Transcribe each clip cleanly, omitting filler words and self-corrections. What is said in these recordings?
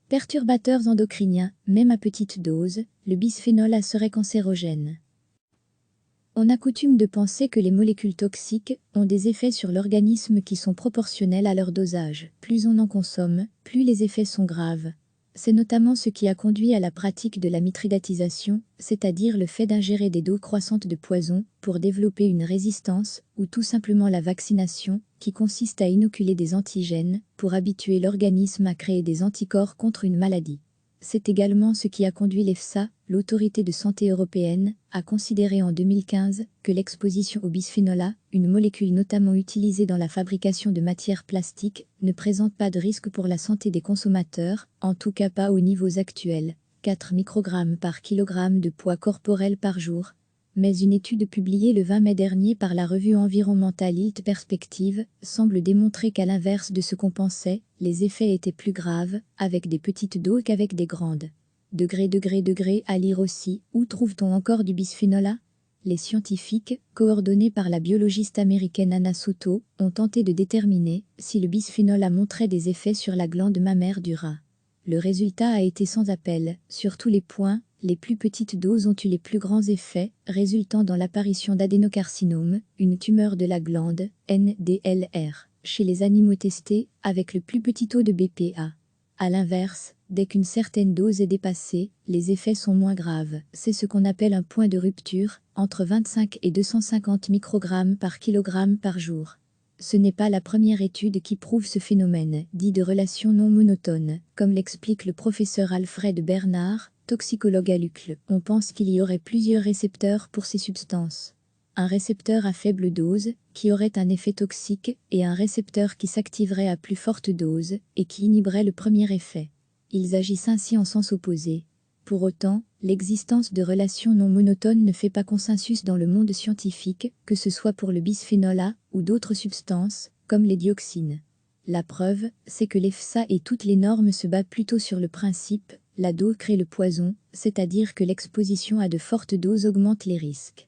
Perturbateurs endocriniens, même à petite dose, le bisphénol A serait cancérogène. On a coutume de penser que les molécules toxiques ont des effets sur l'organisme qui sont proportionnels à leur dosage. Plus on en consomme, plus les effets sont graves. C'est notamment ce qui a conduit à la pratique de la mithridatisation, c'est-à-dire le fait d'ingérer des doses croissantes de poison pour développer une résistance, ou tout simplement la vaccination, qui consiste à inoculer des antigènes pour habituer l'organisme à créer des anticorps contre une maladie. C'est également ce qui a conduit l'EFSA, l'autorité de santé européenne, à considérer en 2015 que l'exposition au bisphénol A, une molécule notamment utilisée dans la fabrication de matières plastiques, ne présente pas de risque pour la santé des consommateurs, en tout cas pas aux niveaux actuels, 4 microgrammes par kilogramme de poids corporel par jour. Mais une étude publiée le 20 mai dernier par la revue environnementale Health Perspective semble démontrer qu'à l'inverse de ce qu'on pensait, les effets étaient plus graves, avec des petites doses qu'avec des grandes. À lire aussi, où trouve-t-on encore du bisphénol A ? Les scientifiques, coordonnés par la biologiste américaine Anna Souto, ont tenté de déterminer si le bisphénol A montrait des effets sur la glande mammaire du rat. Le résultat a été sans appel, sur tous les points. Les plus petites doses ont eu les plus grands effets, résultant dans l'apparition d'adénocarcinome, une tumeur de la glande, NDLR, chez les animaux testés, avec le plus petit taux de BPA. A l'inverse, dès qu'une certaine dose est dépassée, les effets sont moins graves. C'est ce qu'on appelle un point de rupture, entre 25 et 250 microgrammes par kilogramme par jour. Ce n'est pas la première étude qui prouve ce phénomène, dit de relation non monotone, comme l'explique le professeur Alfred Bernard, toxicologue à l'UCL. On pense qu'il y aurait plusieurs récepteurs pour ces substances. Un récepteur à faible dose, qui aurait un effet toxique, et un récepteur qui s'activerait à plus forte dose, et qui inhiberait le premier effet. Ils agissent ainsi en sens opposé. Pour autant, l'existence de relations non monotones ne fait pas consensus dans le monde scientifique, que ce soit pour le bisphénol A ou d'autres substances, comme les dioxines. La preuve, c'est que l'EFSA et toutes les normes se basent plutôt sur le principe « la dose crée le poison », c'est-à-dire que l'exposition à de fortes doses augmente les risques.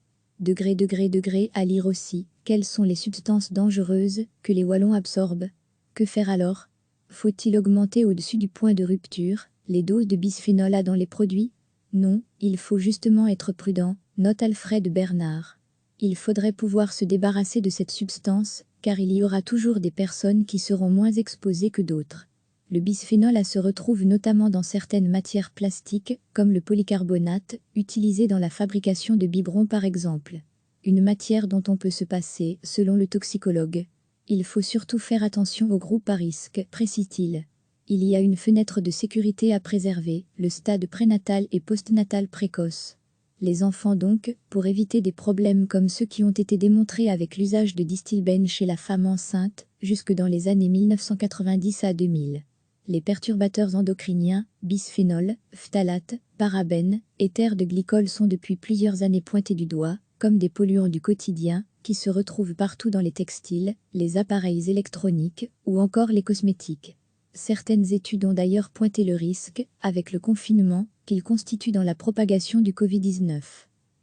À lire aussi, quelles sont les substances dangereuses que les wallons absorbent? Que faire alors? Faut-il augmenter au-dessus du point de rupture les doses de bisphénol A dans les produits? Non, il faut justement être prudent, note Alfred Bernard. Il faudrait pouvoir se débarrasser de cette substance, car il y aura toujours des personnes qui seront moins exposées que d'autres. Le bisphénol A se retrouve notamment dans certaines matières plastiques, comme le polycarbonate, utilisé dans la fabrication de biberons par exemple. Une matière dont on peut se passer, selon le toxicologue. Il faut surtout faire attention aux groupes à risque, précise-t-il. Il y a une fenêtre de sécurité à préserver, le stade prénatal et postnatal précoce. Les enfants donc, pour éviter des problèmes comme ceux qui ont été démontrés avec l'usage de Distilbène chez la femme enceinte, jusque dans les années 1990 à 2000. Les perturbateurs endocriniens, bisphénol, phtalate, parabènes, éthers de glycol sont depuis plusieurs années pointés du doigt, comme des polluants du quotidien, qui se retrouvent partout dans les textiles, les appareils électroniques ou encore les cosmétiques. Certaines études ont d'ailleurs pointé le risque, avec le confinement, qu'ils constituent dans la propagation du Covid-19.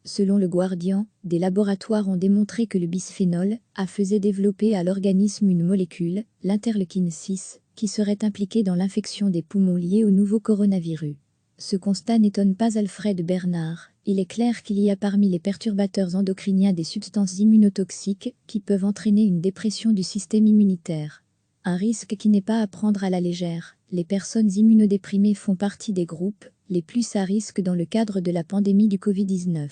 Selon le Guardian, des laboratoires ont démontré que le bisphénol A faisait développer à l'organisme une molécule, l'interleukine 6, qui serait impliquée dans l'infection des poumons liée au nouveau coronavirus. Ce constat n'étonne pas Alfred Bernard. Il est clair qu'il y a parmi les perturbateurs endocriniens des substances immunotoxiques qui peuvent entraîner une dépression du système immunitaire. Un risque qui n'est pas à prendre à la légère. Les personnes immunodéprimées font partie des groupes les plus à risque dans le cadre de la pandémie du Covid-19.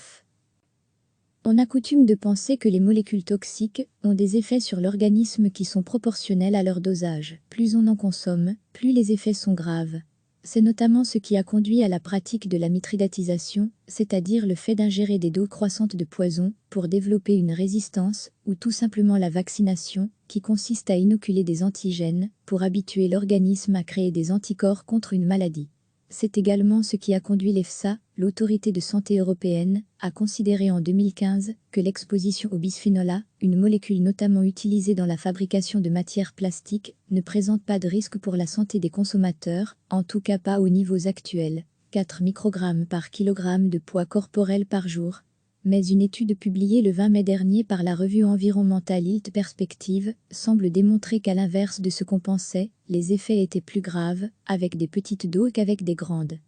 On a coutume de penser que les molécules toxiques ont des effets sur l'organisme qui sont proportionnels à leur dosage. Plus on en consomme, plus les effets sont graves. C'est notamment ce qui a conduit à la pratique de la mithridatisation, c'est-à-dire le fait d'ingérer des doses croissantes de poison pour développer une résistance, ou tout simplement la vaccination, qui consiste à inoculer des antigènes pour habituer l'organisme à créer des anticorps contre une maladie. C'est également ce qui a conduit l'EFSA, l'autorité de santé européenne, à considérer en 2015 que l'exposition au bisphénol A, une molécule notamment utilisée dans la fabrication de matières plastiques, ne présente pas de risque pour la santé des consommateurs, en tout cas pas aux niveaux actuels, 4 microgrammes par kilogramme de poids corporel par jour. Mais une étude publiée le 20 mai dernier par la revue environnementale Health Perspective semble démontrer qu'à l'inverse de ce qu'on pensait, les effets étaient plus graves, avec des petites doses qu'avec des grandes.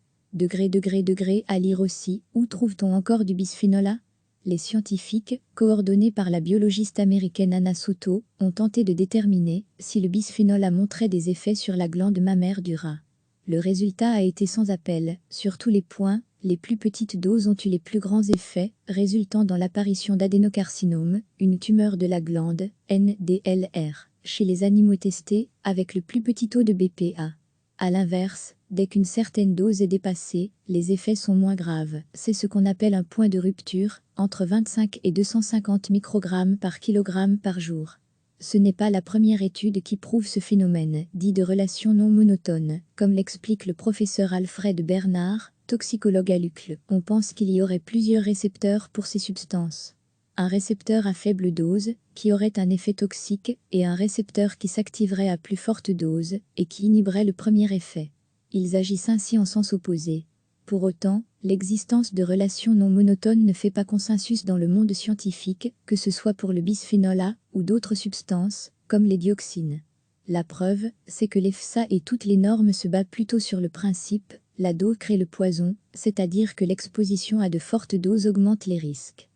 À lire aussi, où trouve-t-on encore du bisphénol A? Les scientifiques, coordonnés par la biologiste américaine Anna Soto, ont tenté de déterminer si le bisphénol A montrait des effets sur la glande mammaire du rat. Le résultat a été sans appel, sur tous les points. Les plus petites doses ont eu les plus grands effets, résultant dans l'apparition d'adénocarcinome, une tumeur de la glande, NDLR, chez les animaux testés, avec le plus petit taux de BPA. A l'inverse, dès qu'une certaine dose est dépassée, les effets sont moins graves. C'est ce qu'on appelle un point de rupture, entre 25 et 250 microgrammes par kilogramme par jour. Ce n'est pas la première étude qui prouve ce phénomène, dit de relation non monotone, comme l'explique le professeur Alfred Bernard, toxicologue à l'UCL. On pense qu'il y aurait plusieurs récepteurs pour ces substances. Un récepteur à faible dose, qui aurait un effet toxique, et un récepteur qui s'activerait à plus forte dose, et qui inhiberait le premier effet. Ils agissent ainsi en sens opposé. Pour autant, l'existence de relations non monotones ne fait pas consensus dans le monde scientifique, que ce soit pour le bisphénol A ou d'autres substances, comme les dioxines. La preuve, c'est que l'EFSA et toutes les normes se basent plutôt sur le principe « la dose crée le poison », c'est-à-dire que l'exposition à de fortes doses augmente les risques.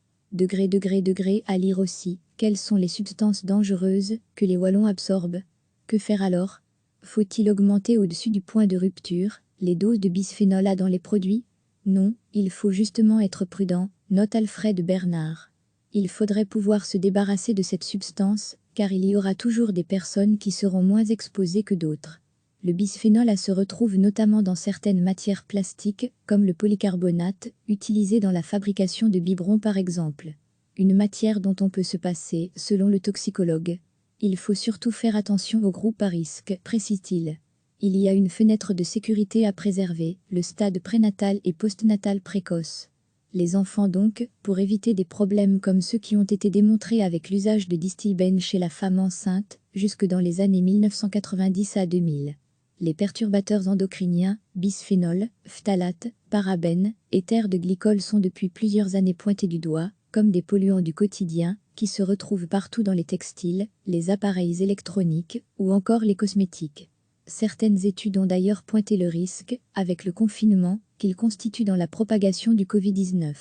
À lire aussi, quelles sont les substances dangereuses que les wallons absorbent? Que faire alors? Faut-il augmenter au-dessus du point de rupture les doses de bisphénol A dans les produits? Non, il faut justement être prudent, note Alfred Bernard. Il faudrait pouvoir se débarrasser de cette substance, car il y aura toujours des personnes qui seront moins exposées que d'autres. Le bisphénol A se retrouve notamment dans certaines matières plastiques, comme le polycarbonate, utilisé dans la fabrication de biberons par exemple. Une matière dont on peut se passer, selon le toxicologue. Il faut surtout faire attention aux groupes à risque, précise-t-il. Il y a une fenêtre de sécurité à préserver, le stade prénatal et postnatal précoce. Les enfants donc, pour éviter des problèmes comme ceux qui ont été démontrés avec l'usage de distilbène chez la femme enceinte, jusque dans les années 1990 à 2000. Les perturbateurs endocriniens, bisphénol, phtalate, parabènes, éthers de glycol sont depuis plusieurs années pointés du doigt, comme des polluants du quotidien, qui se retrouvent partout dans les textiles, les appareils électroniques ou encore les cosmétiques. Certaines études ont d'ailleurs pointé le risque, avec le confinement, qu'ils constituent dans la propagation du Covid-19.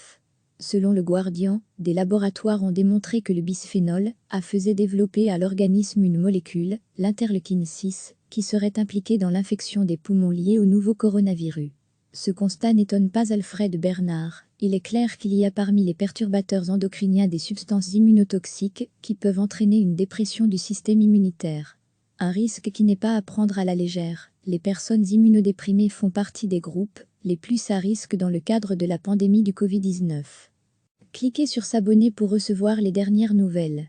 Selon le Guardian, des laboratoires ont démontré que le bisphénol A faisait développer à l'organisme une molécule, l'interleukine 6, qui serait impliquée dans l'infection des poumons liée au nouveau coronavirus. Ce constat n'étonne pas Alfred Bernard. Il est clair qu'il y a parmi les perturbateurs endocriniens des substances immunotoxiques qui peuvent entraîner une dépression du système immunitaire. Un risque qui n'est pas à prendre à la légère. Les personnes immunodéprimées font partie des groupes les plus à risque dans le cadre de la pandémie du Covid-19. Cliquez sur s'abonner pour recevoir les dernières nouvelles.